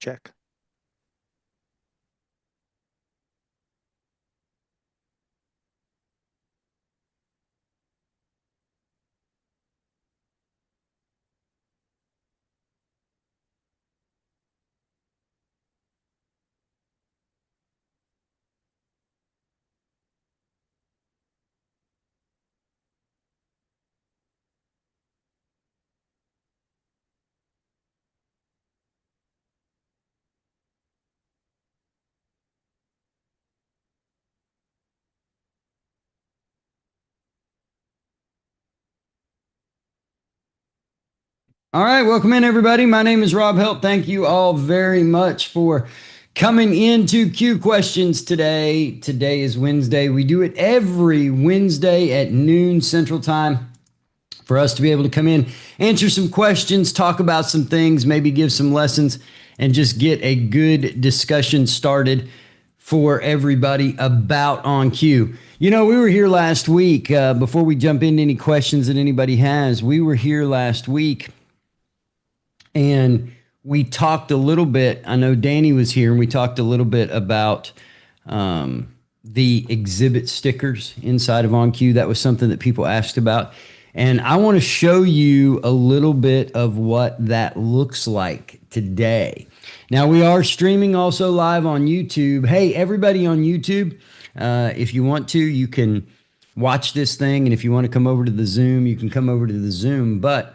check. All right, welcome in everybody. My name is Rob Helt. Thank you all very much for coming into Q Questions today. Today is Wednesday. We do it every Wednesday at noon Central Time for us to be able to come in, answer some questions, talk about some things, maybe give some lessons, and just get a good discussion started for everybody about OnQ. You know, we were here last week. Before we jump into any questions that anybody has, we were here last week and we talked a little bit. I know Danny was here, and we talked a little bit about the exhibit stickers inside of OnQ. That was something that people asked about. And I want to show you a little bit of what that looks like today. Now, we are streaming also live on YouTube. Hey, everybody on YouTube, if you want to, you can watch this thing. And if you want to come over to the Zoom, you can come over to the Zoom. But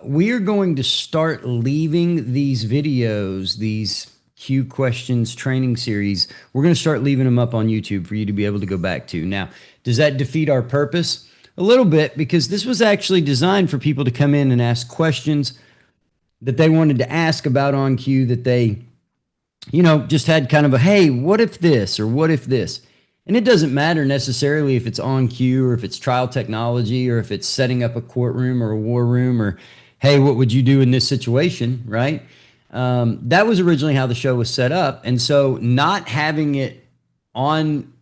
we are going to start leaving these videos, these Q Questions training series. We're going to start leaving them up on YouTube for you to be able to go back to. Now, does that defeat our purpose? A little bit, because this was actually designed for people to come in and ask questions that they wanted to ask about OnQ, that they, just had kind of a, hey, what if this, or what if this? And it doesn't matter necessarily if it's OnQ or if it's trial technology or if it's setting up a courtroom or a war room, or, hey, what would you do in this situation, right? That was originally how the show was set up. And so not having it on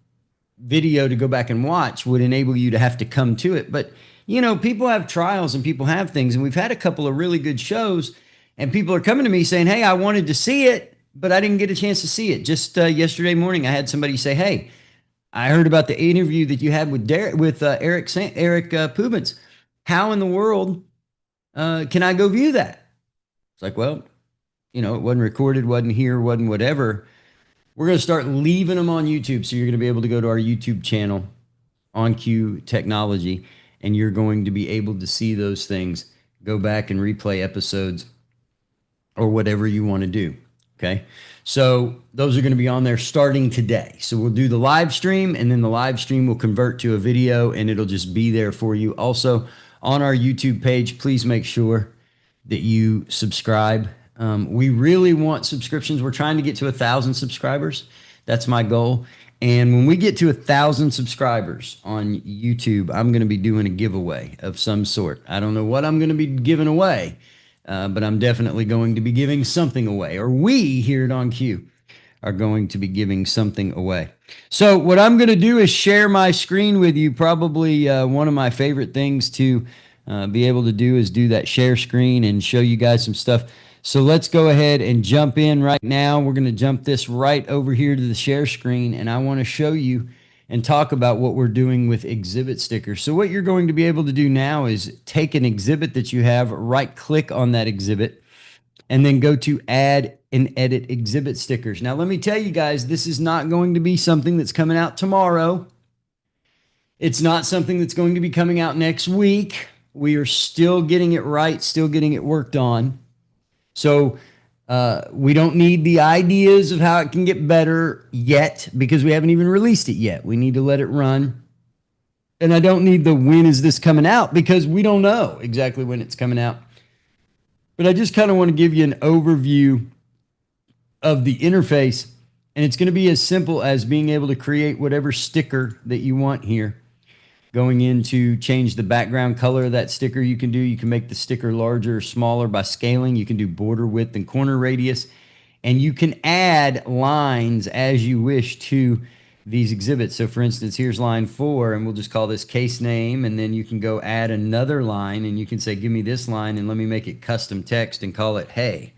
video to go back and watch would enable you to have to come to it. But, people have trials and people have things. And we've had a couple of really good shows, and people are coming to me saying, hey, I wanted to see it, but I didn't get a chance to see it. Just yesterday morning, I had somebody say, hey, I heard about the interview that you had with Eric Pubens. How in the world can I go view that? It's like, well, it wasn't recorded, wasn't here, wasn't whatever. We're going to start leaving them on YouTube. So you're going to be able to go to our YouTube channel, OnQ Technology, and you're going to be able to see those things, go back and replay episodes or whatever you want to do. Okay. So those are going to be on there starting today. So we'll do the live stream, and then the live stream will convert to a video, and it'll just be there for you. Also on our YouTube page, please make sure that you subscribe. We really want subscriptions. We're trying to get to 1,000 subscribers. That's my goal. And when we get to 1,000 subscribers on YouTube, I'm going to be doing a giveaway of some sort. I don't know what I'm going to be giving away, but I'm definitely going to be giving something away, or we here at OnQ are going to be giving something away. So what I'm going to do is share my screen with you. Probably one of my favorite things to be able to do is do that share screen and show you guys some stuff. So let's go ahead and jump in right now. We're going to jump this right over here to the share screen, and I want to show you and talk about what we're doing with exhibit stickers. So what you're going to be able to do now is take an exhibit that you have, right click on that exhibit, and then go to add and edit exhibit stickers. Now, let me tell you guys, this is not going to be something that's coming out tomorrow. It's not something that's going to be coming out next week. We are still getting it right, still getting it worked on. So we don't need the ideas of how it can get better yet, because we haven't even released it yet. We need to let it run. And I don't need the when is this coming out, because we don't know exactly when it's coming out. But I just kind of want to give you an overview of the interface. And it's going to be as simple as being able to create whatever sticker that you want here. Going into change the background color of that sticker, you can make the sticker larger or smaller by scaling. You can do border width and corner radius, and you can add lines as you wish to these exhibits. So for instance, here's line 4, and we'll just call this case name, and then you can go add another line, and you can say, give me this line and let me make it custom text and call it hey.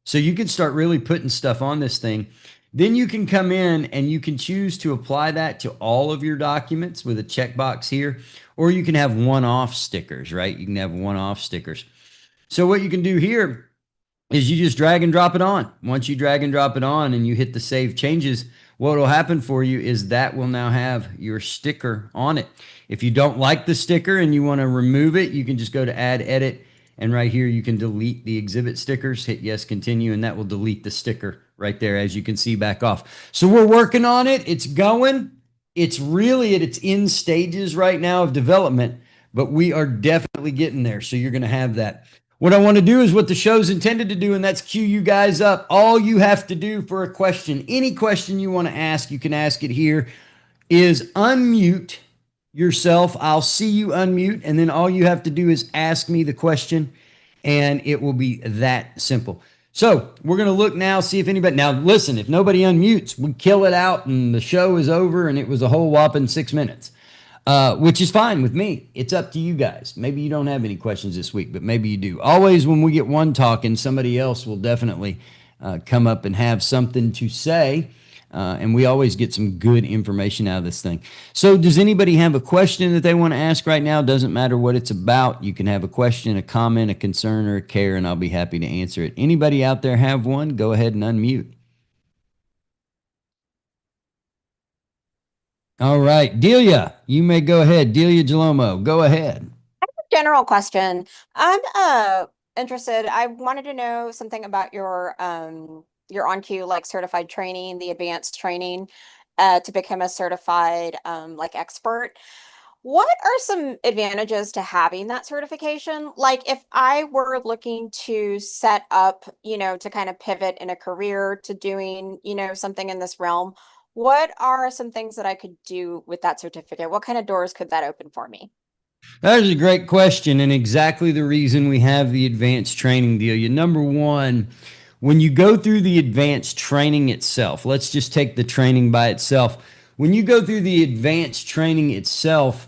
So you can start really putting stuff on this thing. Then you can come in and you can choose to apply that to all of your documents with a checkbox here, or you can have one-off stickers, right? You can have one-off stickers. So what you can do here is you just drag and drop it on. Once you drag and drop it on and you hit the save changes, what will happen for you is that will now have your sticker on it. If you don't like the sticker and you want to remove it, you can just go to add edit, and right here you can delete the exhibit stickers, hit yes, continue, and that will delete the sticker right there, as you can see, back off. So we're working on it. It's going. It's really at its end stages right now of development, but we are definitely getting there. So you're going to have that. What I want to do is what the show's intended to do, and that's cue you guys up. All you have to do for a question, any question you want to ask, you can ask it here, is unmute yourself. I'll see you unmute, and then all you have to do is ask me the question, and it will be that simple. So we're going to look now, see if anybody, now listen, if nobody unmutes, we kill it out and the show is over and it was a whole whopping 6 minutes. Which is fine with me. It's up to you guys. Maybe you don't have any questions this week, but maybe you do. Always when we get one talking, somebody else will definitely come up and have something to say. And we always get some good information out of this thing. So does anybody have a question that they want to ask right now? Doesn't matter what it's about. You can have a question, a comment, a concern, or a care, and I'll be happy to answer it. Anybody out there have one? Go ahead and unmute. All right, Delia, you may go ahead. Delia Jalomo, go ahead. General question. I'm interested. I wanted to know something about your OnQ like certified training, the advanced training to become a certified like expert. What are some advantages to having that certification? Like if I were looking to set up, to kind of pivot in a career to doing, something in this realm, what are some things that I could do with that certificate? What kind of doors could that open for me? That is a great question, and exactly the reason we have the advanced training deal. You number one, when you go through the advanced training itself, let's just take the training by itself. When you go through the advanced training itself,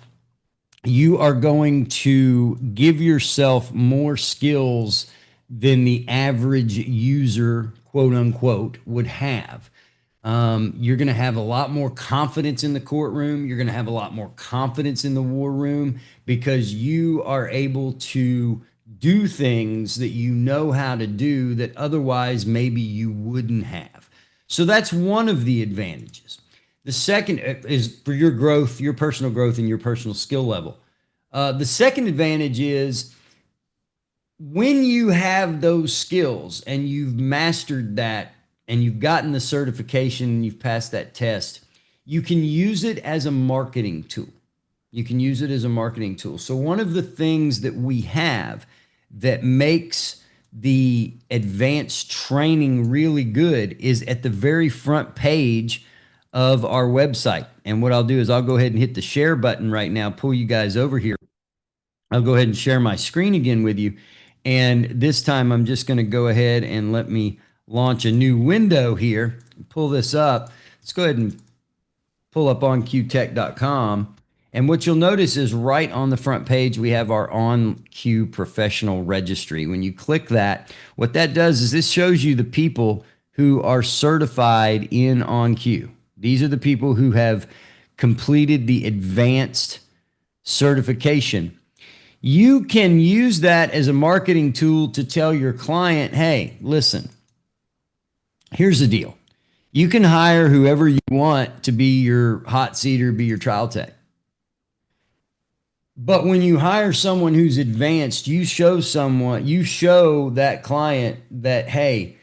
you are going to give yourself more skills than the average user, quote unquote, would have. You're going to have a lot more confidence in the courtroom. You're going to have a lot more confidence in the war room because you are able to do things that you know how to do that otherwise maybe you wouldn't have. So that's one of the advantages. The second is for your growth, your personal growth, and your personal skill level. The second advantage is when you have those skills and you've mastered that and you've gotten the certification and you've passed that test, you can use it as a marketing tool. You can use it as a marketing tool. So one of the things that we have that makes the advanced training really good is at the very front page of our website. And what I'll do is I'll go ahead and hit the share button right now, pull you guys over here. I'll go ahead and share my screen again with you. And this time I'm just going to go ahead and let me launch a new window here, pull this up. Let's go ahead and pull up onqtech.com. And what you'll notice is right on the front page, we have our OnQ professional registry. When you click that, what that does is this shows you the people who are certified in OnQ. These are the people who have completed the advanced certification. You can use that as a marketing tool to tell your client, hey, listen, here's the deal. You can hire whoever you want to be your hot seater, be your trial tech. But when you hire someone who's advanced, you show that client that, hey,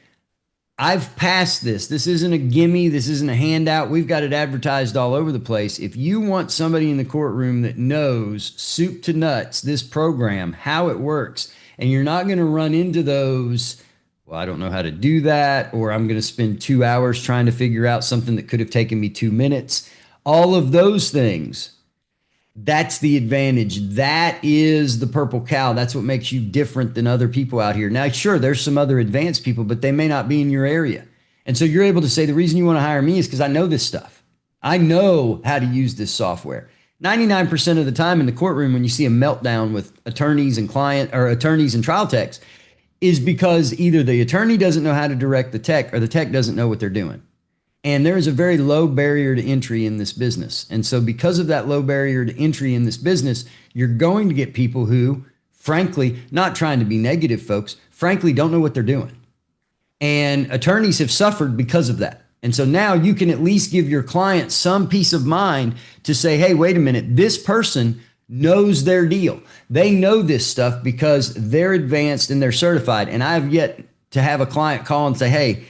I've passed this. This isn't a gimme. This isn't a handout. We've got it advertised all over the place. If you want somebody in the courtroom that knows soup to nuts this program, how it works, and you're not going to run into those, well, I don't know how to do that, or I'm going to spend 2 hours trying to figure out something that could have taken me 2 minutes. All of those things. That's the advantage. That is the purple cow. That's what makes you different than other people out here. Now, sure, there's some other advanced people, but they may not be in your area. And so you're able to say, the reason you want to hire me is because I know this stuff. I know how to use this software. 99% of the time in the courtroom, when you see a meltdown with attorneys and attorneys and trial techs, is because either the attorney doesn't know how to direct the tech or the tech doesn't know what they're doing. And there is a very low barrier to entry in this business. And so because of that low barrier to entry in this business, you're going to get people who, frankly, not trying to be negative, folks, frankly, don't know what they're doing. And attorneys have suffered because of that. And so now you can at least give your client some peace of mind to say, hey, wait a minute, this person knows their deal. They know this stuff because they're advanced and they're certified. And I've yet to have a client call and say, hey,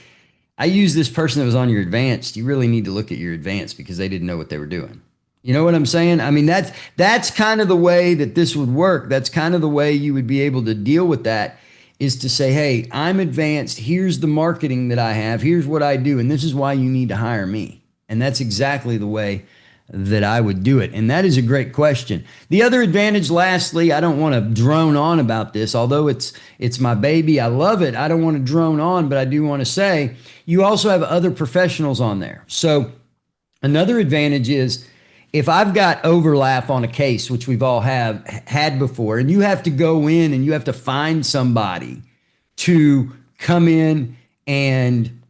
I use this person that was on your advanced. You really need to look at your advanced because they didn't know what they were doing. You know what I'm saying? I mean, that's kind of the way that this would work. That's kind of the way you would be able to deal with that, is to say, hey, I'm advanced. Here's the marketing that I have. Here's what I do. And this is why you need to hire me. And that's exactly the way that I would do it. And that is a great question. The other advantage, lastly, I don't want to drone on about this, although it's my baby. I love it. I don't want to drone on, but I do want to say you also have other professionals on there. So another advantage is if I've got overlap on a case, which we've all had before, and you have to go in and you have to find somebody to come in and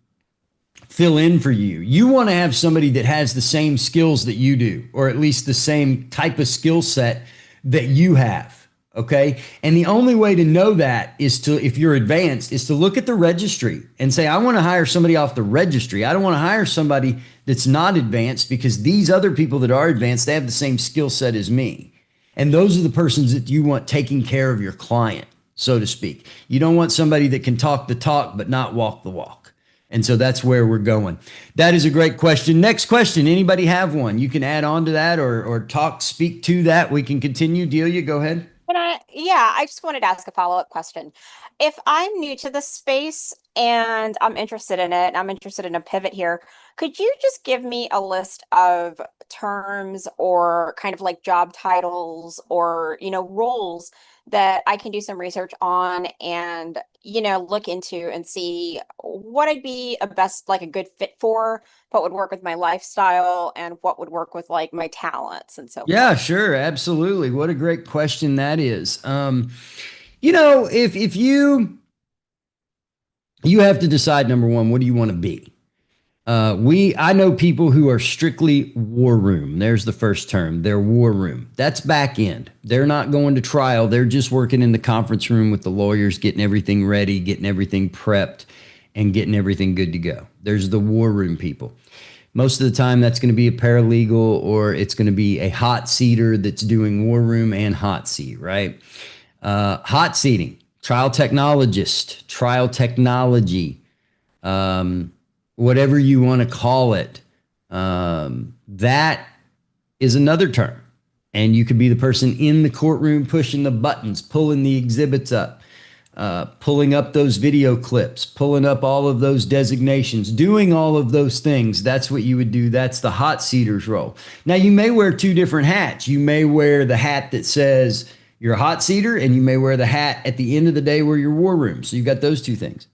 fill in for you. You want to have somebody that has the same skills that you do, or at least the same type of skill set that you have. Okay. And the only way to know that is to, if you're advanced, is to look at the registry and say, I want to hire somebody off the registry. I don't want to hire somebody that's not advanced, because these other people that are advanced, they have the same skill set as me. And those are the persons that you want taking care of your client, so to speak. You don't want somebody that can talk the talk, but not walk the walk. And so that's where we're going. That is a great question. Next question. Anybody have one? You can add on to that or speak to that. We can continue. Delia, go ahead. I just wanted to ask a follow-up question. If I'm new to the space and I'm interested in it, and I'm interested in a pivot here, could you just give me a list of terms or kind of like job titles or, roles that I can do some research on and, look into and see what I'd be like a good fit for, what would work with my lifestyle and what would work with like my talents and so Yeah, forth. sure. Absolutely. What a great question that is. If you have to decide, number one, what do you want to be? I know people who are strictly war room. There's the first term. They're war room. That's back end. They're not going to trial. They're just working in the conference room with the lawyers, getting everything ready, getting everything prepped, and getting everything good to go. There's the war room people. Most of the time, that's going to be a paralegal, or it's going to be a hot seater that's doing war room and hot seat, right? Hot seating, trial technologist, trial technology, whatever you want to call it. That is another term. And you could be the person in the courtroom pushing the buttons, pulling the exhibits up, pulling up those video clips, pulling up all of those designations, doing all of those things. That's what you would do. That's the hot seater's role. Now, you may wear two different hats. You may wear the hat that says you're a hot seater, and you may wear the hat at the end of the day where you're war room. So you've got those two things.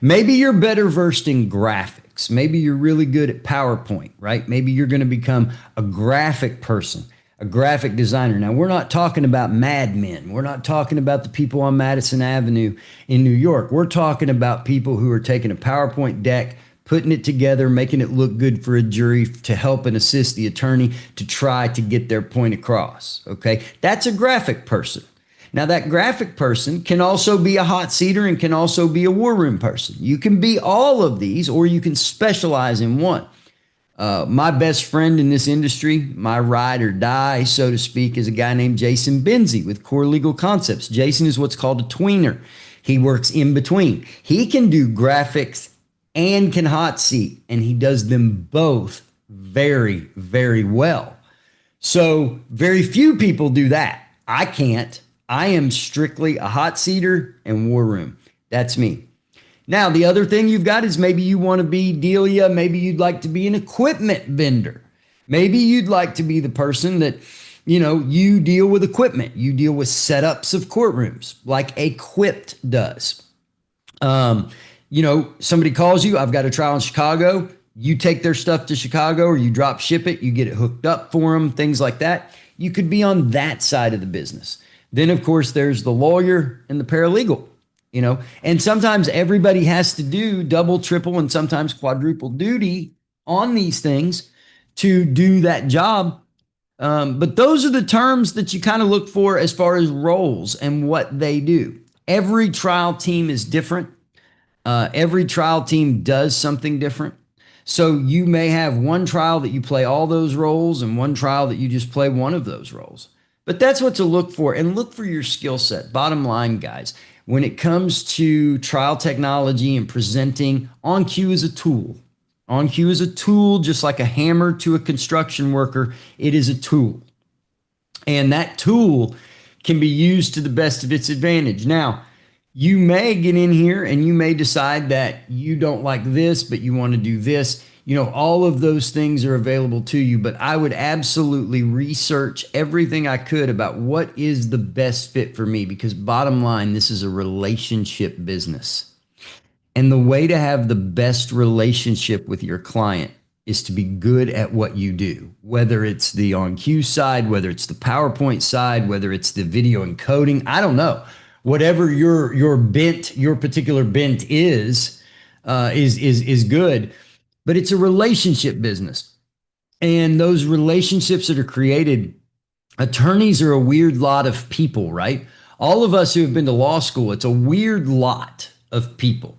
Maybe you're better versed in graphics. Maybe you're really good at PowerPoint, right? Maybe you're going to become a graphic person, a graphic designer. Now, we're not talking about madmen. We're not talking about the people on Madison Avenue in New York. We're talking about people who are taking a PowerPoint deck, putting it together, making it look good for a jury to help and assist the attorney to try to get their point across, okay? That's a graphic person. Now, that graphic person can also be a hot seater and can also be a war room person. You can be all of these, or you can specialize in one. My best friend in this industry, my ride or die, so to speak, is a guy named Jason Benzie with Core Legal Concepts. Jason is what's called a tweener. He works in between. He can do graphics and can hot seat, and he does them both very, very well. So very few people do that. I can't. I am strictly a hot seater and war room. That's me. Now, the other thing you've got is maybe you want to be Delia. Maybe you'd like to be an equipment vendor. Maybe you'd like to be the person that, you deal with equipment. You deal with setups of courtrooms like Equipped does. Somebody calls you, I've got a trial in Chicago. You take their stuff to Chicago, or you drop ship it. You get it hooked up for them, things like that. You could be on that side of the business. Then, of course, there's the lawyer and the paralegal and sometimes everybody has to do double, triple, and sometimes quadruple duty on these things to do that job. But those are the terms that you kind of look for as far as roles and what they do. Every trial team is different. Every trial team does something different. So you may have one trial that you play all those roles and one trial that you just play one of those roles. But that's what to look for, and look for your skill set. Bottom line, guys, when it comes to trial technology and presenting, OnCue is a tool. OnCue is a tool, just like a hammer to a construction worker. It is a tool. And that tool can be used to the best of its advantage. Now, you may get in here and you may decide that you don't like this, but you want to do this. All of those things are available to you, but I would absolutely research everything I could about what is the best fit for me, because bottom line, this is a relationship business. And the way to have the best relationship with your client is to be good at what you do, whether it's the OnCue side, whether it's the PowerPoint side, whether it's the video encoding. I don't know. Whatever your bent, your particular bent is good. But it's a relationship business. And those relationships that are created, attorneys are a weird lot of people, right? All of us who have been to law school, it's a weird lot of people.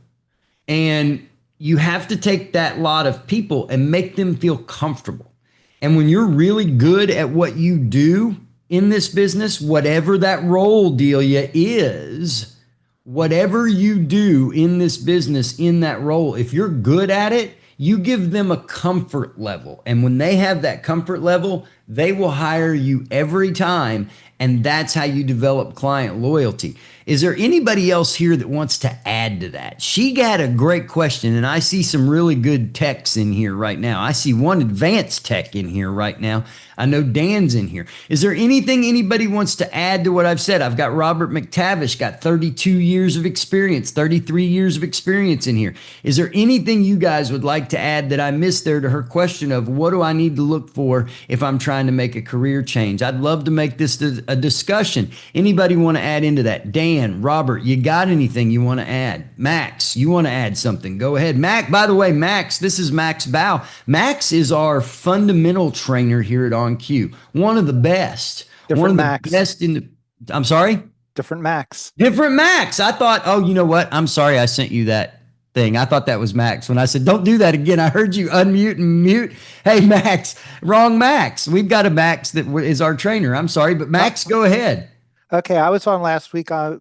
And you have to take that lot of people and make them feel comfortable. And when you're really good at what you do in this business, whatever that role, Delia, is, whatever you do in this business in that role, if you're good at it, you give them a comfort level. And when they have that comfort level, they will hire you every time. And that's how you develop client loyalty. Is there anybody else here that wants to add to that? She got a great question, and I see some really good techs in here right now. I see one advanced tech in here right now. I know Dan's in here. Is there anything anybody wants to add to what I've said? I've got Robert McTavish, got 32 years of experience, 33 years of experience in here. Is there anything you guys would like to add that I missed there to her question of what do I need to look for if I'm trying to make a career change? I'd love to make this a discussion. Anybody want to add into that? Dan, Robert, you got anything you want to add? Max, you want to add something? Go ahead. Max, by the way, Max, this is Max Bow. Max is our fundamental trainer here at OnCue. One of the best. Different one of Max. the best in the, I'm sorry? Different Max. Different Max. I thought, oh, you know what? I'm sorry I sent you that thing. I thought that was Max. When I said, don't do that again, I heard you unmute and mute. Hey, Max, wrong Max. We've got a Max that is our trainer. I'm sorry, but Max, go ahead. Okay, I was on last week. I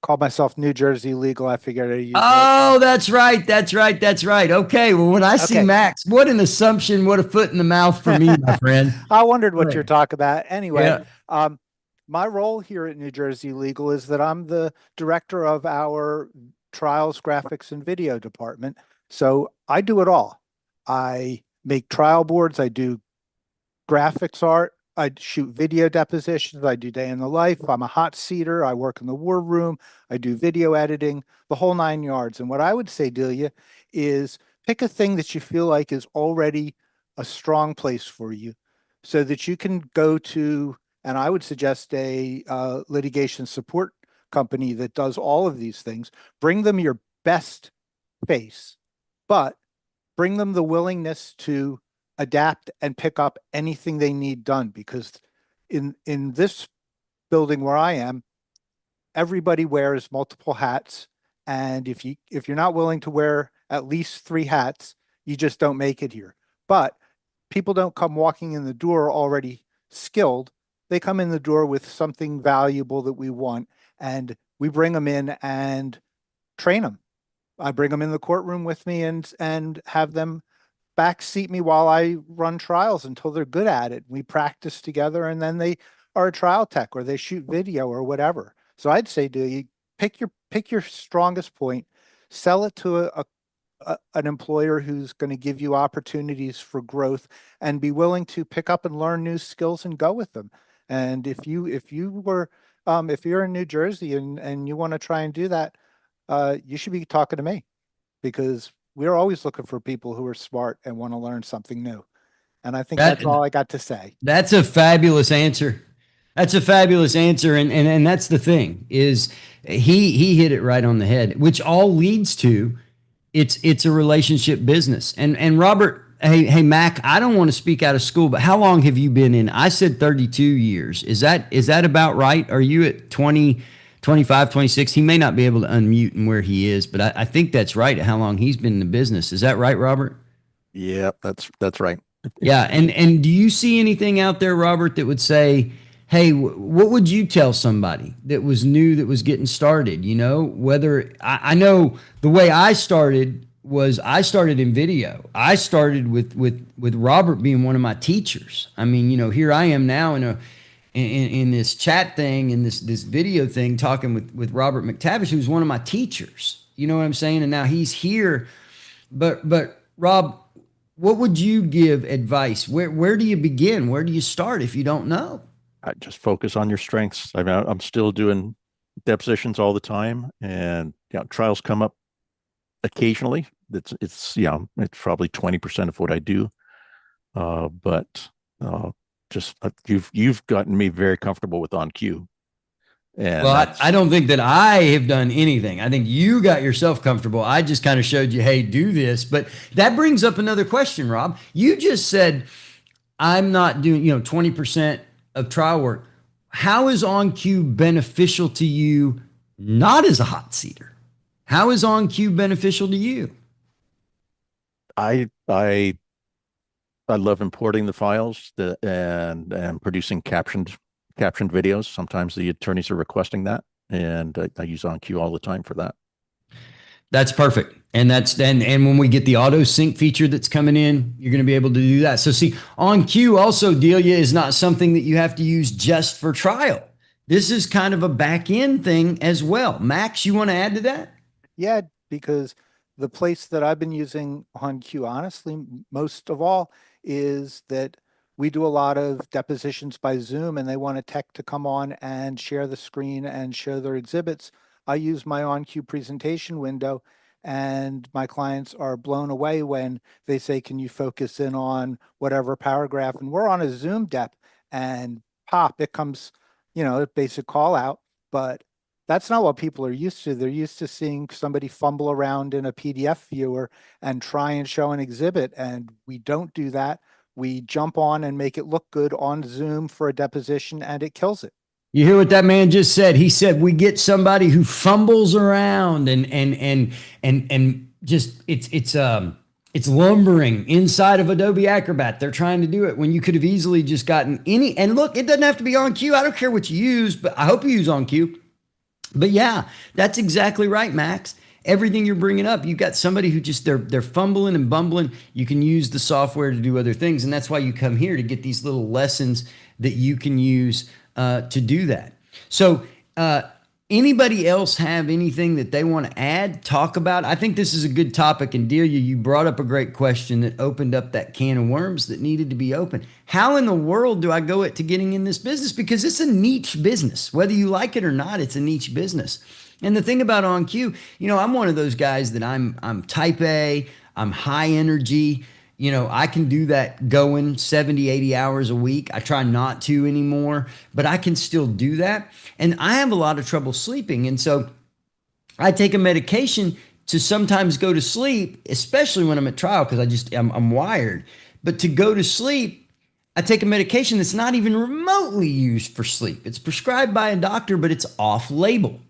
called myself New Jersey Legal. I figured I'd use Oh, that's right. That's right. That's right. Okay. Well, when I see Max, what an assumption. What a foot in the mouth for me, my friend. I wondered what you're talking about. Anyway, Yeah. my role here at New Jersey Legal is that I'm the director of our trials, graphics, and video department. So I do it all. I make trial boards. I do graphics art. I shoot video depositions. I do day in the life. I'm a hot seater. I work in the war room. I do video editing, the whole 9 yards. And what I would say, Delia, is pick a thing that you feel like is already a strong place for you so that you can go to, and I would suggest a litigation support company that does all of these things. Bring them your best face, but bring them the willingness to adapt and pick up anything they need done, because in this building where I am, everybody wears multiple hats, and if you're not willing to wear at least 3 hats, you just don't make it here. But people don't come walking in the door already skilled. They come in the door with something valuable that we want, and we bring them in and train them. I bring them in the courtroom with me and have them backseat me while I run trials until they're good at it. We practice together, and then they are a trial tech or they shoot video or whatever. So I'd say, do you pick your strongest point, sell it to an employer who's going to give you opportunities for growth, and be willing to pick up and learn new skills and go with them. And if you're in New Jersey and you want to try and do that, you should be talking to me, because we're always looking for people who are smart and want to learn something new. And I think that's all I got to say. That's a fabulous answer. That's a fabulous answer. And that's the thing is he hit it right on the head, which all leads to it's a relationship business. And Robert, hey Mac, I don't want to speak out of school, but how long have you been in? I said 32 years. Is that about right? Are you at 20, 25, 26? He may not be able to unmute and where he is, but I think that's right. How long he's been in the business. Is that right, Robert? Yeah, that's right. Yeah. And do you see anything out there, Robert, that would say, hey, what would you tell somebody that was new, that was getting started? You know, whether I know the way I started was I started in video. I started with Robert being one of my teachers. I mean, you know, here I am now in this chat thing, in this video thing, talking with Robert McTavish, who's one of my teachers. You know what I'm saying? And now he's here. But Rob, what would you give advice? Where do you begin? Where do you start if you don't know? I just focus on your strengths. I mean, I'm still doing depositions all the time, and trials come up occasionally. It's probably 20% of what I do. But you've gotten me very comfortable with OnCue. And well, I don't think that I have done anything. I think you got yourself comfortable. I just kind of showed you, hey, do this. But that brings up another question, Rob. You just said, I'm not doing, 20% of trial work. How is OnCue beneficial to you, not as a hot seater? How is OnCue beneficial to you? I love importing the files and producing captioned videos. Sometimes the attorneys are requesting that, and I use OnCue all the time for that. That's perfect. And and when we get the auto sync feature that's coming in, you're going to be able to do that. So see, OnCue also, Delia, is not something that you have to use just for trial. This is kind of a back end thing as well. Max, you want to add to that? Yeah, because the place that I've been using OnCue, honestly, most of all, is that we do a lot of depositions by Zoom, and they want a tech to come on and share the screen and show their exhibits. I use my OnCue presentation window, and my clients are blown away when they say, can you focus in on whatever paragraph? And we're on a Zoom dep, and pop, it comes, a basic call out. But that's not what people are used to. They're used to seeing somebody fumble around in a PDF viewer and try and show an exhibit, and we don't do that. We jump on and make it look good on Zoom for a deposition, and it kills it. You hear what that man just said? He said, we get somebody who fumbles around and just it's lumbering inside of Adobe Acrobat. They're trying to do it when you could have easily just gotten any, and look, it doesn't have to be OnCue. I don't care what you use, but I hope you use OnCue. But yeah, that's exactly right, Max. Everything you're bringing up, you've got somebody who just, they're fumbling and bumbling. You can use the software to do other things. And that's why you come here to get these little lessons that you can use to do that. So anybody else have anything that they want to add, talk about? I think this is a good topic. And Delia, you brought up a great question that opened up that can of worms that needed to be open. How in the world do I go to getting in this business? Because it's a niche business. Whether you like it or not, it's a niche business. And the thing about OnCue, I'm one of those guys that I'm type A, I'm high energy. I can do that going 70, 80 hours a week. I try not to anymore, but I can still do that. And I have a lot of trouble sleeping. And so I take a medication to sometimes go to sleep, especially when I'm at trial, because I'm wired. But to go to sleep, I take a medication that's not even remotely used for sleep. It's prescribed by a doctor, but it's off label.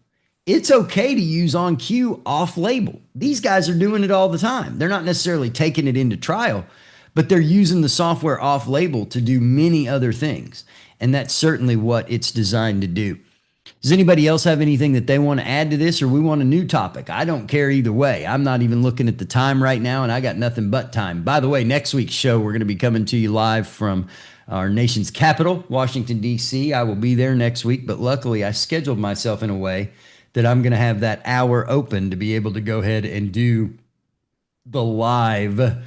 It's okay to use OnCue off label. These guys are doing it all the time. They're not necessarily taking it into trial, but they're using the software off label to do many other things. And that's certainly what it's designed to do. Does anybody else have anything that they want to add to this, or we want a new topic? I don't care either way. I'm not even looking at the time right now, and I got nothing but time. By the way, next week's show, we're going to be coming to you live from our nation's capital, Washington, D.C. I will be there next week, but luckily I scheduled myself in a way that I'm going to have that hour open to be able to go ahead and do the live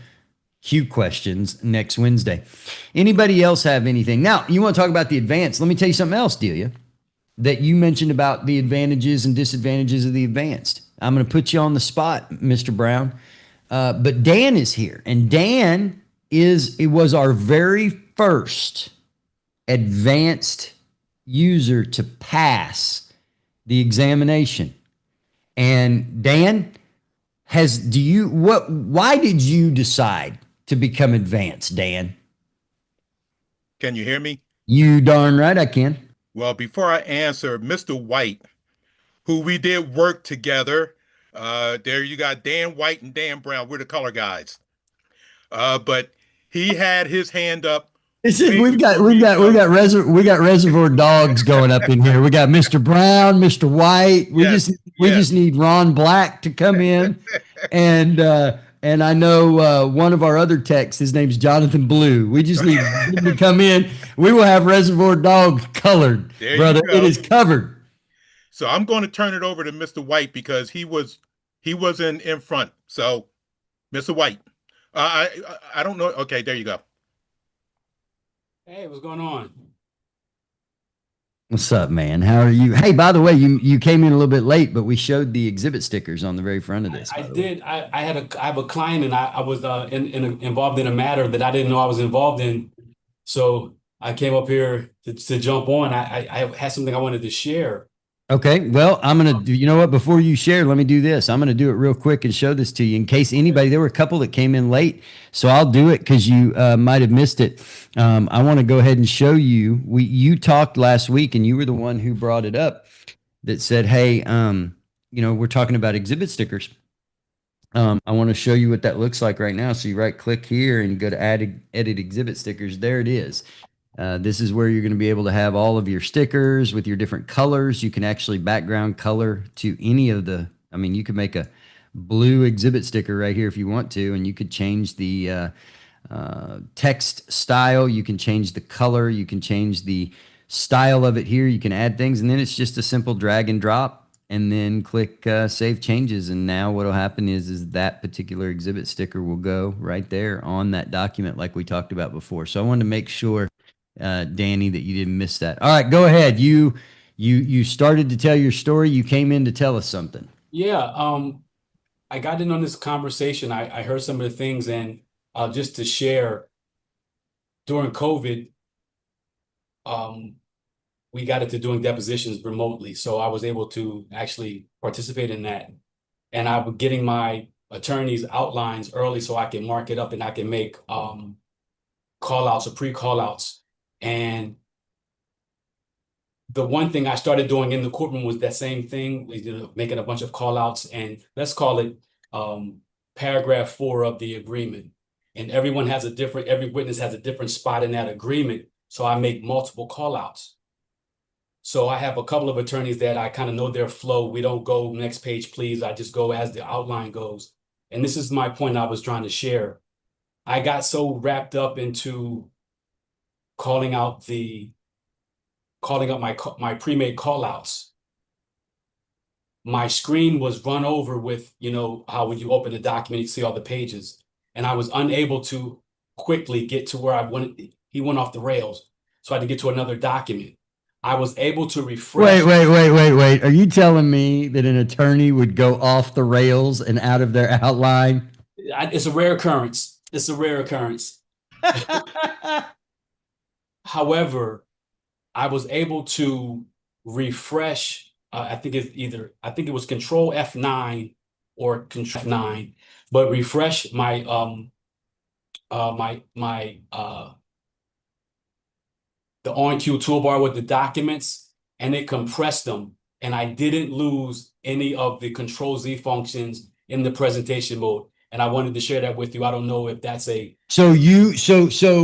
Q questions next Wednesday. Anybody else have anything? Now, you want to talk about the advanced. Let me tell you something else, Delia, that you mentioned about the advantages and disadvantages of the advanced. I'm going to put you on the spot, Mr. Brown. But Dan is here, and Dan was our very first advanced user to pass the examination. And Dan, why did you decide to become advanced, Dan? Can you hear me? You darn right I can. Well, before I answer, Mr. White, who we did work together, there you got Dan White and Dan Brown. We're the color guys. But he had his hand up. We got Reservoir Dogs going up in here. We got Mr. Brown, Mr. White. We just need Ron Black to come in, and I know one of our other techs. His name's Jonathan Blue. We just need him to come in. We will have Reservoir Dogs colored, brother. It is covered. So I'm going to turn it over to Mr. White because he was in front. So, Mr. White, I don't know. Okay, there you go. Hey, what's going on? What's up, man? How are you? Hey, by the way, you came in a little bit late, but we showed the exhibit stickers on the very front of this. I did. I have a client, and I was involved in a matter that I didn't know I was involved in. So I came up here to jump on. I had something I wanted to share. Okay, well, I'm going to do, you know what, before you share, let me do this. I'm going to do it real quick and show this to you in case there were a couple that came in late. So I'll do it because you might have missed it. I want to go ahead and show you. You talked last week and you were the one who brought it up that said, hey, we're talking about exhibit stickers. I want to show you what that looks like right now. So you right click here and go to edit exhibit stickers. There it is. This is where you're going to be able to have all of your stickers with your different colors. You can actually background color to any of you could make a blue exhibit sticker right here if you want to, and you could change the text style. You can change the color. You can change the style of it here. You can add things, and then it's just a simple drag and drop, and then click Save Changes. And now what will happen is that particular exhibit sticker will go right there on that document like we talked about before. So I wanted to make sure Danny, that you didn't miss that. All right, go ahead. You started to tell your story. You came in to tell us something. Yeah, I got in on this conversation. I heard some of the things, and just to share, during COVID, we got into doing depositions remotely, so I was able to actually participate in that. And I was getting my attorney's outlines early so I can mark it up and I can make call outs or pre-call outs. And the one thing I started doing in the courtroom was that same thing, making a bunch of call outs, and let's call it paragraph 4 of the agreement. And every witness has a different spot in that agreement. So I make multiple call outs. So I have a couple of attorneys that I kind of know their flow. We don't go next page, please. I just go as the outline goes. And this is my point I was trying to share. I got so wrapped up into calling out my pre-made call outs. My screen was run over with, how when you open the document, you see all the pages. And I was unable to quickly get to where I wanted. He went off the rails. So I had to get to another document. I was able to refresh. Wait. Are you telling me that an attorney would go off the rails and out of their outline? It's a rare occurrence. However, I was able to refresh. I think it was Control F9 or Control F9, but refresh my the OnCue toolbar with the documents, and it compressed them, and I didn't lose any of the Control Z functions in the presentation mode. And I wanted to share that with you. I don't know if that's so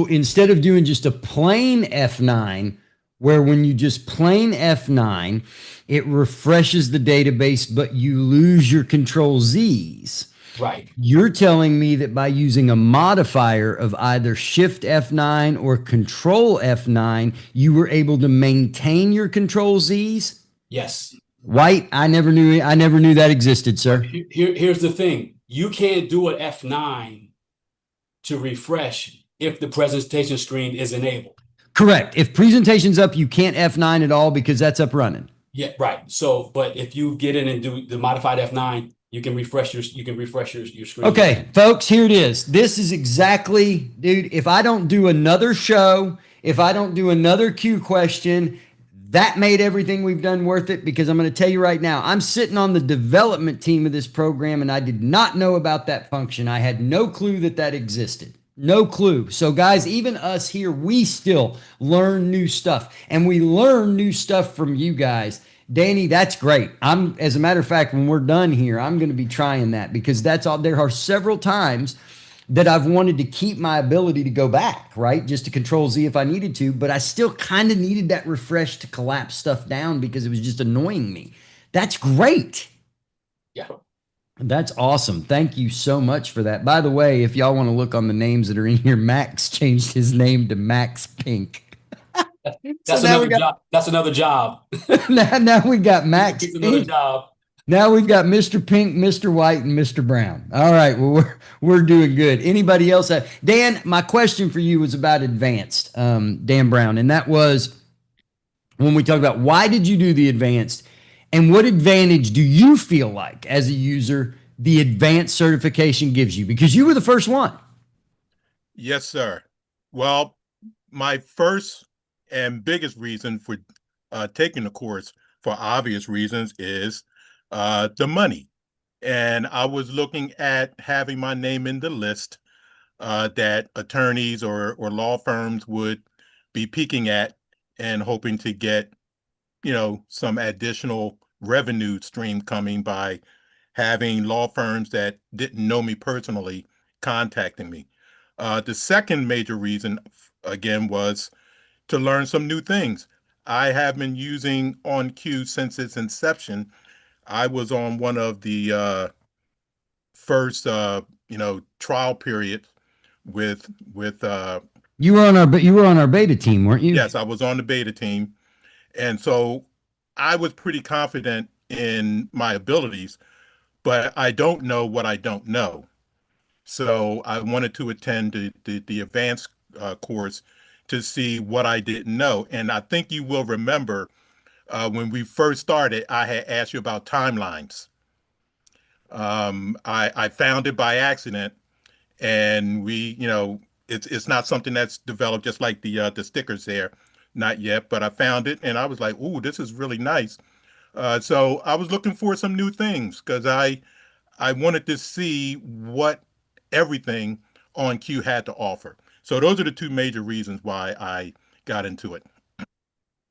instead of doing just a plain F9, where when you just plain F9, it refreshes the database, but you lose your Control Zs. Right. You're telling me that by using a modifier of either Shift F9 or Control F9, you were able to maintain your Control Zs? Yes. White, I never knew that existed, sir. Here's the thing. You can't do an F9 to refresh if the presentation screen is enabled. Correct. If presentation's up, you can't F9 at all because that's up running. Yeah, right. So, but if you get in and do the modified F9, you can refresh your screen. Okay, folks, here it is. This is exactly, dude, if I don't do another show, if I don't do another Q question, That made everything we've done worth it, because I'm going to tell you right now, I'm sitting on the development team of this program and I did not know about that function. I had no clue that that existed. No clue. So, guys, even us here, we still learn new stuff, and we learn new stuff from you guys. Danny, that's great. As a matter of fact, when we're done here, I'm going to be trying that, because that's all. There are several times that I've wanted to keep my ability to go back, right? Just to control Z if I needed to, but I still kind of needed that refresh to collapse stuff down because it was just annoying me. That's great. Yeah. That's awesome. Thank you so much for that. By the way, if y'all want to look on the names that are in here, Max changed his name to Max Pink. That's now another job. That's another job. now we got Max It's another Pink. job. Now we've got Mr. Pink, Mr. White, and Mr. Brown. All right, well, we're doing good. Anybody else? Dan, my question for you was about advanced, Dan Brown, and that was when we talk about why did you do the advanced, and what advantage do you feel like as a user the advanced certification gives you? Because you were the first one. Yes, sir. Well, my first and biggest reason for taking the course, for obvious reasons, is the money. And I was looking at having my name in the list that attorneys or law firms would be peeking at and hoping to get, some additional revenue stream coming by having law firms that didn't know me personally contacting me. The second major reason, again, was to learn some new things. I have been using OnQ since its inception. I was on one of the first, trial periods with You were on our beta team, weren't you? yes, I was on the beta team. And so I was pretty confident in my abilities, but I don't know what I don't know. So I wanted to attend the advanced course to see what I didn't know. And I think you will remember when we first started, I had asked you about timelines. I found it by accident, and it's not something that's developed just like the stickers there, not yet. But I found it, and I was like, "Ooh, this is really nice." So I was looking for some new things because I wanted to see what everything on Q had to offer. So those are the two major reasons why I got into it.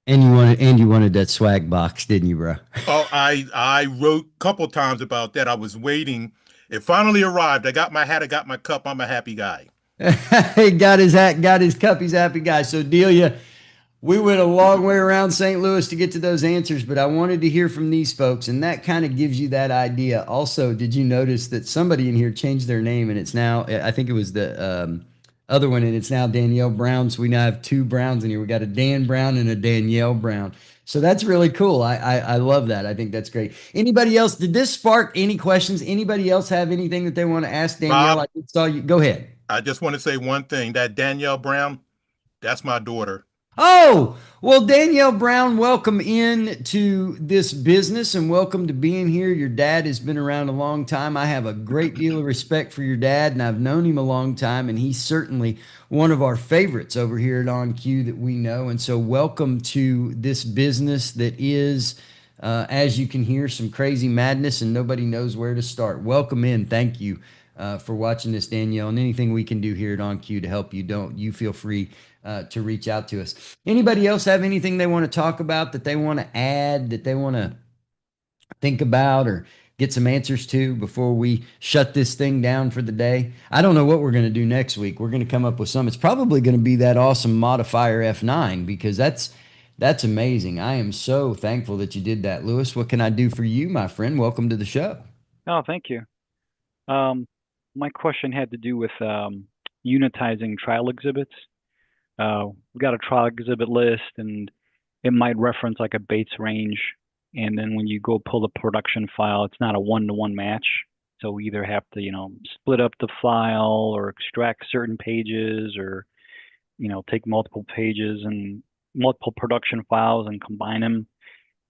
And you wanted that swag box, didn't you, bro? Oh, I wrote a couple times about that. I was waiting. It finally arrived. I got my hat, I got my cup. I'm a happy guy. He got his hat, got his cup. He's a happy guy. So Delia, we went a long way around St. Louis to get to those answers, but I wanted to hear from these folks, and that kind of gives you that idea. Also, did you notice that somebody in here changed their name, and it's now, I think it was the other one, and it's now Danielle Brown. So we now have two Browns in here. We got a Dan Brown and a Danielle Brown. So that's really cool. I love that. I think that's great. Anybody else? Did this spark any questions? Anybody else have anything that they want to ask Danielle? Bob, I just saw you. Go ahead. I just want to say one thing. That Danielle Brown, that's my daughter. Oh, well, Danielle Brown, welcome in to this business and welcome to being here. Your dad has been around a long time. I have a great deal of respect for your dad, and I've known him a long time, and he's certainly one of our favorites over here at OnQ that we know. And so welcome to this business that is, as you can hear, some crazy madness and nobody knows where to start. Welcome in. Thank you for watching this, Danielle, and anything we can do here at OnQ to help you, don't you feel free to reach out to us. Anybody else have anything they want to talk about, that they want to add, that they want to think about or get some answers to before we shut this thing down for the day? I don't know what we're going to do next week. We're going to come up with some. It's probably going to be that awesome modifier F9, because that's amazing. I am so thankful that you did that. Lewis, what can I do for you, my friend? Welcome to the show. Oh, thank you. My question had to do with unitizing trial exhibits. We've got a trial exhibit list, and it might reference like a Bates range. And then when you go pull the production file, it's not a one-to-one match. So we either have to, split up the file or extract certain pages, or, take multiple pages and multiple production files and combine them.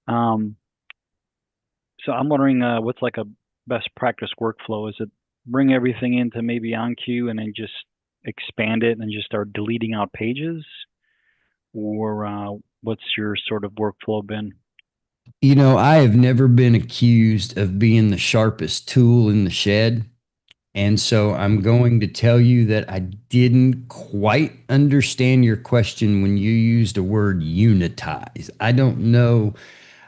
So I'm wondering what's like a best practice workflow? Is it bring everything into maybe OnQ and then just expand it and just start deleting out pages? Or what's your sort of workflow been? You know, I have never been accused of being the sharpest tool in the shed. And so I'm going to tell you that I didn't quite understand your question when you used the word unitize. I don't know.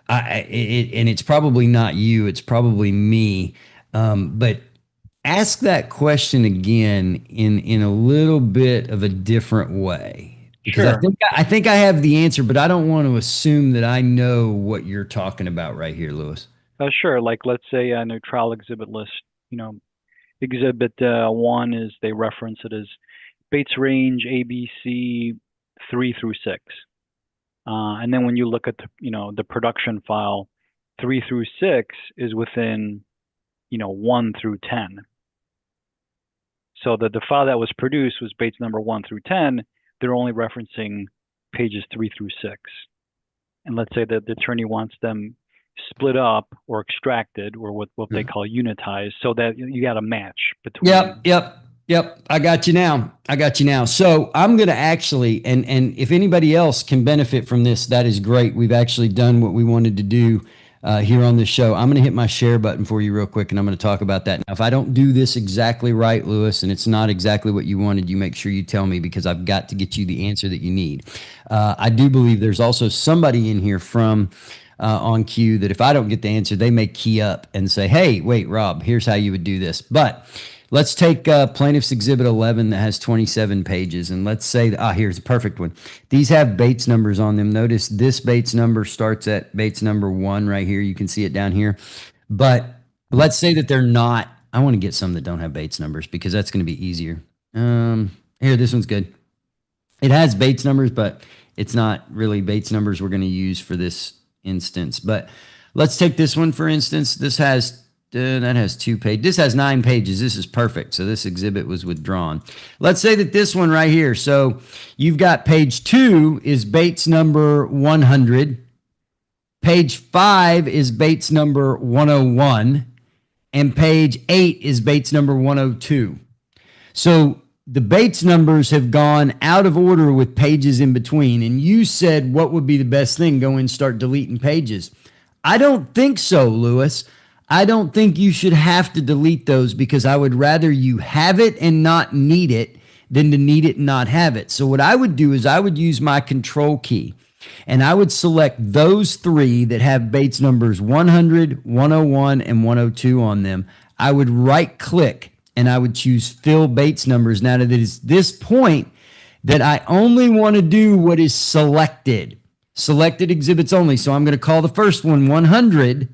And it's probably not you, it's probably me. But ask that question again in a little bit of a different way. Because Sure. I think I have the answer, but I don't want to assume that I know what you're talking about right here, Lewis. Sure. Like, let's say a new trial exhibit list, you know, exhibit 1 is, they reference it as Bates range ABC 3 through 6. And then when you look at the production file, 3 through 6 is within 1 through 10. So the file that was produced was Bates number 1 through 10. They're only referencing pages 3 through 6. And let's say that the attorney wants them split up or extracted, or what they call unitized, so that you got a match between. Yep. I got you now. So I'm going to actually, and if anybody else can benefit from this, that is great. We've actually done what we wanted to do here on this show. I'm going to hit my share button for you real quick, and I'm going to talk about that. Now, if I don't do this exactly right, Lewis, and it's not exactly what you wanted, you make sure you tell me, because I've got to get you the answer that you need. I do believe there's also somebody in here from OnCue that if I don't get the answer, they may key up and say, hey, wait, Rob, here's how you would do this. But let's take Plaintiff's Exhibit 11 that has 27 pages, and let's say, here's a perfect one. These have Bates numbers on them. Notice this Bates number starts at Bates number 1 right here. You can see it down here. But let's say that they're not. I want to get some that don't have Bates numbers, because that's going to be easier. Here, this one's good. It has Bates numbers, but it's not really Bates numbers we're going to use for this instance. But let's take this one, for instance. This has that has 2 pages. This has 9 pages. This is perfect. So this exhibit was withdrawn. Let's say that this one right here. So you've got page 2 is Bates number 100. Page 5 is Bates number 101. And page 8 is Bates number 102. So the Bates numbers have gone out of order with pages in between. And you said, what would be the best thing? Go in and start deleting pages. I don't think so, Lewis. I don't think you should have to delete those, because I would rather you have it and not need it than to need it and not have it. So what I would do is I would use my control key, and I would select those 3 that have Bates numbers 100, 101, and 102 on them. I would right click and I would choose Fill Bates numbers. Now that it is this point that I only want to do what is selected exhibits only. So I'm going to call the first one 100.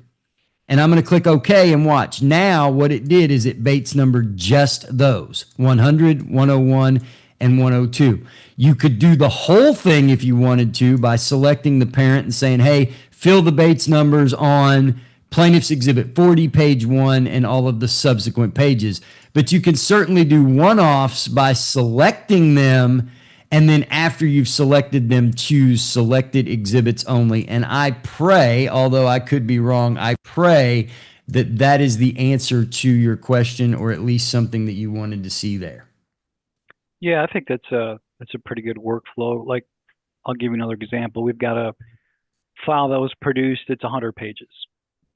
And I'm going to click OK and watch. Now what it did is it Bates numbered just those 100, 101, and 102. You could do the whole thing if you wanted to by selecting the parent and saying, hey, fill the Bates numbers on Plaintiff's Exhibit 40, page 1, and all of the subsequent pages. But you can certainly do one-offs by selecting them, and then after you've selected them, choose selected exhibits only. And I pray, although I could be wrong, I pray that that is the answer to your question, or at least something that you wanted to see there. Yeah, I think that's a pretty good workflow. Like, I'll give you another example. We've got a file that was produced. It's 100 pages.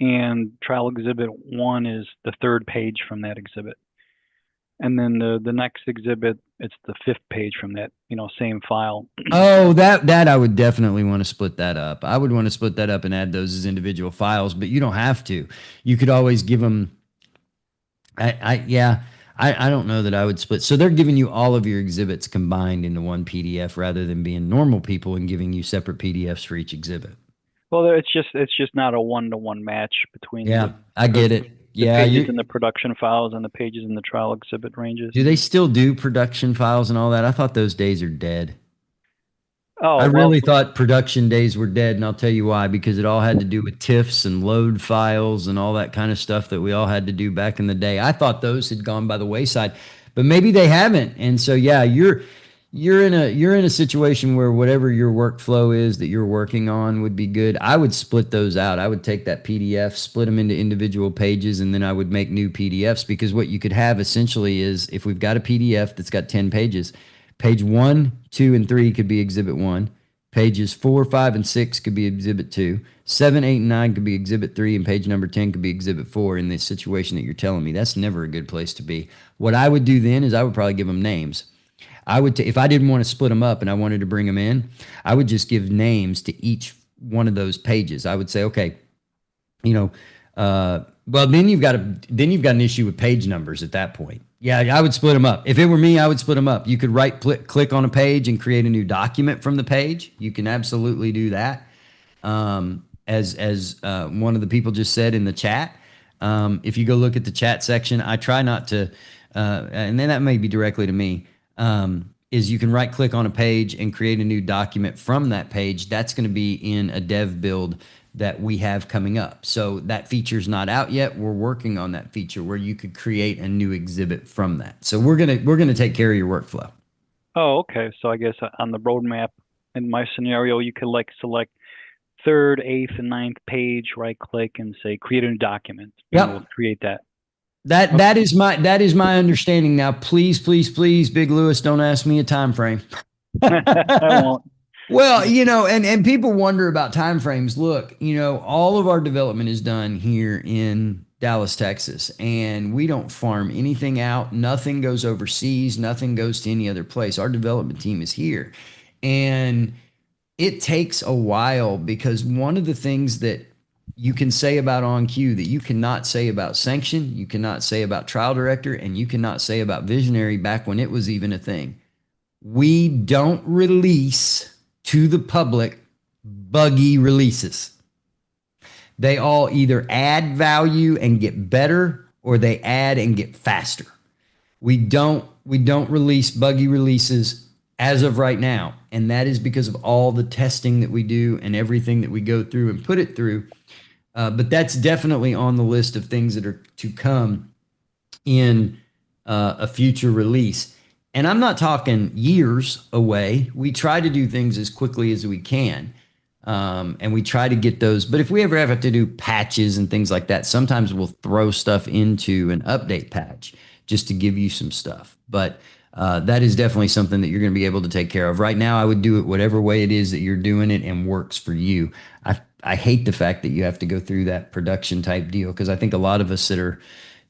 And trial exhibit 1 is the 3rd page from that exhibit. And then the next exhibit, it's the 5th page from that, same file. Oh, that I would definitely want to split that up. I would want to split that up and add those as individual files, but you don't have to. You could always give them. I don't know that I would split. So they're giving you all of your exhibits combined into one PDF rather than being normal people and giving you separate PDFs for each exhibit. Well, it's just not a one-to-one match between. Yeah, I get it. The pages in the production files and the pages in the trial exhibit ranges. Do they still do production files and all that? I thought those days are dead. Oh, I really thought production days were dead, and I'll tell you why. Because it all had to do with TIFFs and load files and all that kind of stuff that we all had to do back in the day. I thought those had gone by the wayside, but maybe they haven't. And so, yeah, you're in a situation where whatever your workflow is that you're working on would be good. I would split those out. I would take that PDF, split them into individual pages, and then I would make new PDFs, because what you could have essentially is, if we've got a PDF that's got 10 pages, page 1, 2, and 3 could be exhibit 1. Pages 4, 5, and 6 could be Exhibit 2. 7, 8, and 9 could be Exhibit 3, and page number 10 could be Exhibit 4 in this situation that you're telling me. That's never a good place to be. What I would do then is I would probably give them names. I would, if I didn't want to split them up and I wanted to bring them in, I would just give names to each one of those pages. I would say, okay, you know, well, then you've got an issue with page numbers at that point. Yeah, I would split them up. If it were me, I would split them up. You could click on a page and create a new document from the page. You can absolutely do that. As one of the people just said in the chat, if you go look at the chat section, I try not to, and then that may be directly to me, is you can right click on a page and create a new document from that page. That's going to be in a dev build that we have coming up. So that feature's not out yet. We're working on that feature where you could create a new exhibit from that. So we're gonna take care of your workflow. Oh, okay. So I guess on the roadmap in my scenario, you could like select 3rd, 8th, and 9th page, right click and say create a new document. Yep. We'll create that. That is my understanding. Now, please, Big Lewis, don't ask me a time frame. I won't. Well, you know, and people wonder about time frames. Look, you know, all of our development is done here in Dallas, Texas, and we don't farm anything out. Nothing goes overseas. Nothing goes to any other place. Our development team is here. And it takes a while because one of the things that you can say about OnCue that you cannot say about Sanction, you cannot say about Trial Director, and you cannot say about Visionary back when it was even a thing. We don't release to the public buggy releases. They all either add value and get better, or they add and get faster. We don't release buggy releases as of right now, and that is because of all the testing that we do and everything that we go through and put it through. But that's definitely on the list of things that are to come in a future release. And I'm not talking years away. We try to do things as quickly as we can. And we try to get those. But if we ever have to do patches and things like that, sometimes we'll throw stuff into an update patch just to give you some stuff. But that is definitely something that you're going to be able to take care of. Right now, I would do it whatever way it is that you're doing it and works for you. I hate the fact that you have to go through that production type deal, because I think a lot of us that are,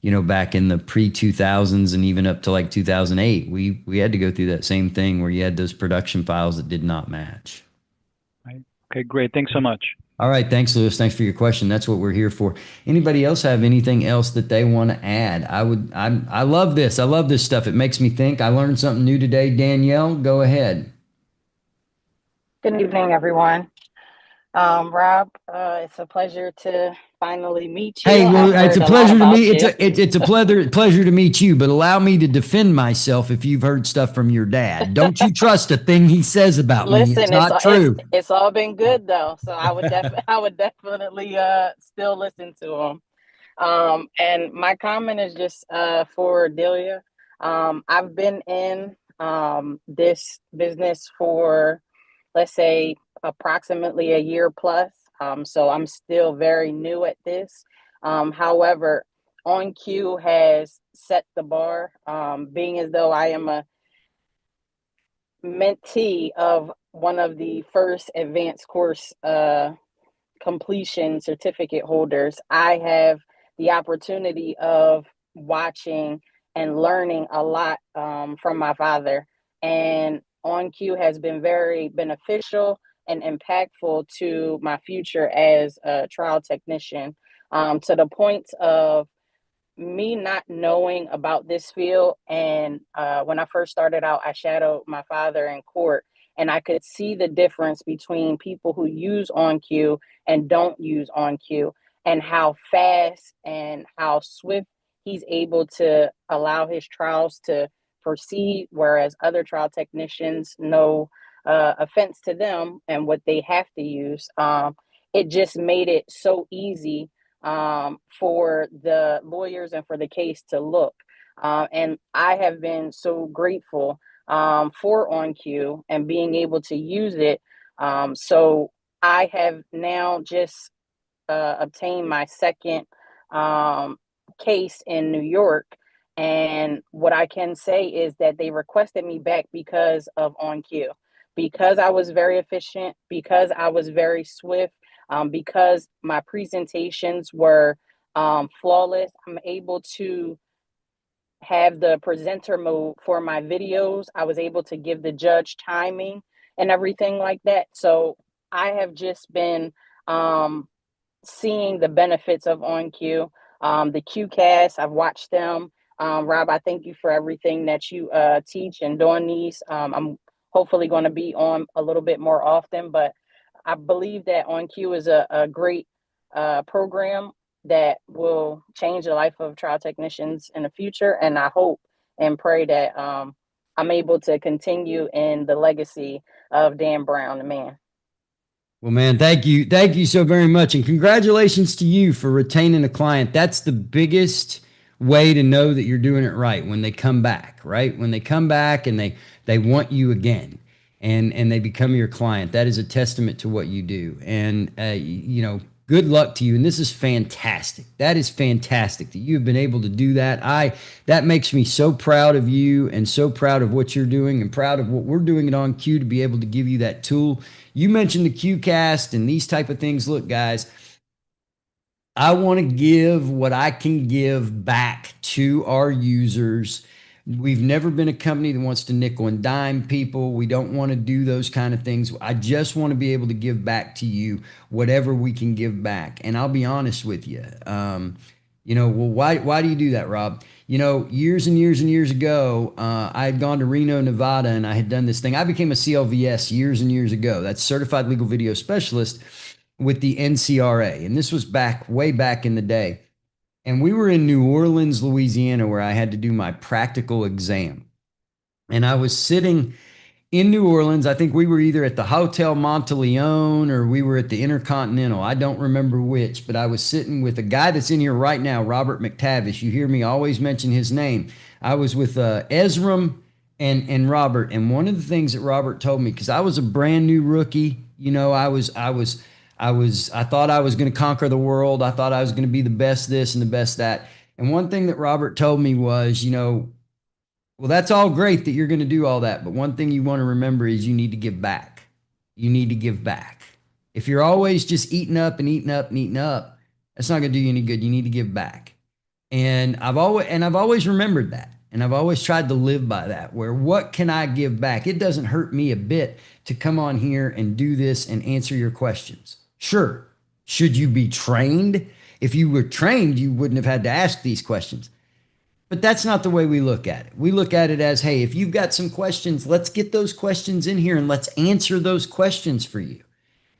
you know, back in the pre-2000s and even up to like 2008, we had to go through that same thing where you had those production files that did not match. Right. Okay, great. Thanks so much. All right. Thanks, Lewis. Thanks for your question. That's what we're here for. Anybody else have anything else that they want to add? I love this. I love this stuff. It makes me think. I learned something new today. Danielle, go ahead. Good evening, everyone. Rob, it's a pleasure to finally meet you. Hey, well, it's a pleasure to meet. It's a pleasure to meet you. But allow me to defend myself if you've heard stuff from your dad. Don't you trust a thing he says about me? It's not true. It's all been good though, so I would definitely still listen to him. And my comment is just for Delia. I've been in this business for, let's say, approximately a year plus. So I'm still very new at this. However, OnCue has set the bar, being as though I am a mentee of one of the first advanced course completion certificate holders. I have the opportunity of watching and learning a lot from my father. And OnCue has been very beneficial and impactful to my future as a trial technician, to the point of me not knowing about this field. And when I first started out, I shadowed my father in court, and I could see the difference between people who use OnCue and don't use OnCue, and how fast and how swift he's able to allow his trials to proceed, whereas other trial technicians know, offense to them and what they have to use. It just made it so easy for the lawyers and for the case to look. And I have been so grateful for OnCue and being able to use it. So I have now just obtained my second case in New York. And what I can say is that they requested me back because of OnCue. because I was very efficient, because I was very swift, because my presentations were flawless, I'm able to have the presenter mode for my videos. I was able to give the judge timing and everything like that. So I have just been seeing the benefits of OnCue. The QCast, I've watched them. Rob, I thank you for everything that you teach and doing these. I'm hopefully going to be on a little bit more often, but I believe that OnCue is a great program that will change the life of trial technicians in the future. And I hope and pray that I'm able to continue in the legacy of Dan Brown, the man. Well, man, thank you. Thank you so very much. And congratulations to you for retaining a client. That's the biggest way to know that you're doing it right, when they come back, right? When they come back and they want you again and they become your client. That is a testament to what you do. And, you know, good luck to you. And this is fantastic. That is fantastic that you've been able to do that. That makes me so proud of you and so proud of what you're doing and proud of what we're doing at OnCue to be able to give you that tool. You mentioned the QCast and these type of things. Look, guys, I want to give what I can give back to our users. We've never been a company that wants to nickel and dime people. We don't want to do those kind of things. I just want to be able to give back to you whatever we can give back. And I'll be honest with you. You know, well, why do you do that, Rob? You know, years and years and years ago, I had gone to Reno, Nevada, and I had done this thing. I became a CLVS years and years ago. That's Certified Legal Video Specialist with the NCRA. And this was way back in the day. And we were in New Orleans, Louisiana, where I had to do my practical exam. And I was sitting in New Orleans. I think we were either at the Hotel Monteleone or we were at the Intercontinental. I don't remember which, but I was sitting with a guy that's in here right now, Robert McTavish. You hear me always mention his name. I was with Ezram and Robert. And one of the things that Robert told me, because I was a brand new rookie, you know, I thought I was going to conquer the world. I thought I was going to be the best this and the best that. And one thing that Robert told me was, you know, well, that's all great that you're going to do all that. But one thing you want to remember is you need to give back. You need to give back. If you're always just eating up and eating up and eating up, that's not going to do you any good. You need to give back. And I've always remembered that. And I've always tried to live by that, where what can I give back? It doesn't hurt me a bit to come on here and do this and answer your questions. Sure. Should you be trained? If you were trained, you wouldn't have had to ask these questions. But that's not the way we look at it. We look at it as, hey, if you've got some questions, let's get those questions in here and let's answer those questions for you.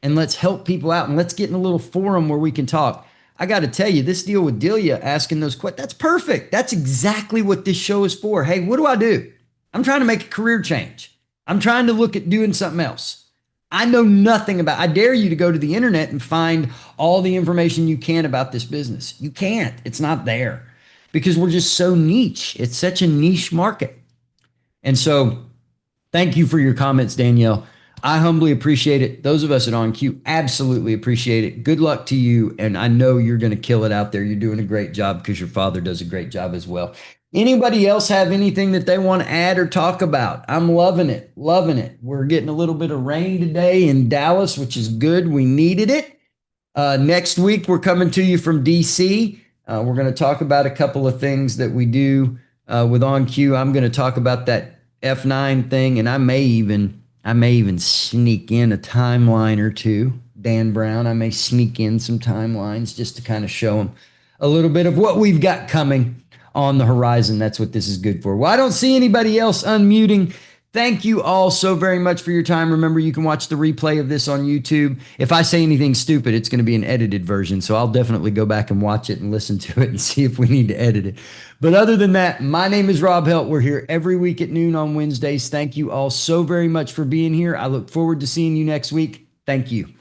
And let's help people out and let's get in a little forum where we can talk. I got to tell you, this deal with Delia asking those questions, that's perfect. That's exactly what this show is for. Hey, what do I do? I'm trying to make a career change. I'm trying to look at doing something else. I know nothing about, I dare you to go to the internet and find all the information you can about this business. You can't. It's not there because we're just so niche. It's such a niche market. And so thank you for your comments, Danielle. I humbly appreciate it. Those of us at OnCue absolutely appreciate it. Good luck to you. And I know you're going to kill it out there. You're doing a great job because your father does a great job as well. Anybody else have anything that they want to add or talk about? I'm loving it. Loving it. We're getting a little bit of rain today in Dallas, which is good. We needed it. Next week, we're coming to you from DC. We're going to talk about a couple of things that we do with OnCue. I'm going to talk about that F9 thing, and I may even sneak in a timeline or two. Dan Brown, I may sneak in some timelines just to kind of show them a little bit of what we've got coming on the horizon. That's what this is good for. Well, I don't see anybody else unmuting. Thank you all so very much for your time. Remember, you can watch the replay of this on YouTube. If I say anything stupid, it's going to be an edited version. So I'll definitely go back and watch it and listen to it and see if we need to edit it. But other than that, my name is Rob Helt. We're here every week at noon on Wednesdays. Thank you all so very much for being here. I look forward to seeing you next week. Thank you.